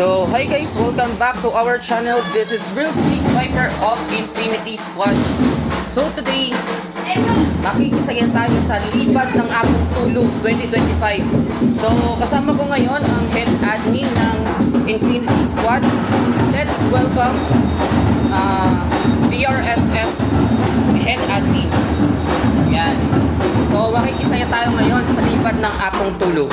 So, hi guys, welcome back to our channel. This is Real Snake Viper of Infinity Squad. So today, makikisaya tayo sa lipat ng Apong Tulog 2025. So, kasama ko ngayon ang head admin ng Infinity Squad. Let's welcome DRSS head admin. Yan. So, makikisaya tayo ngayon sa lipat ng Apong Tulog.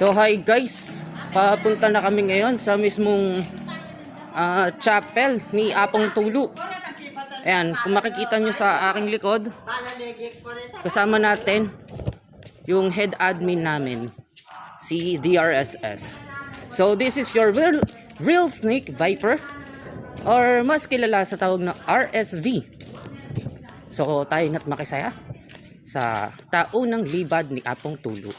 So hi guys, papunta na kami ngayon sa mismong chapel ni Apong Tulog. Ayan, kung makikita nyo sa aking likod, kasama natin yung head admin namin, si DRSS. So this is your real Snake Viper, or mas kilala sa tawag na RSV. So tayo na't makisaya sa taunang libad ni Apong Tulo.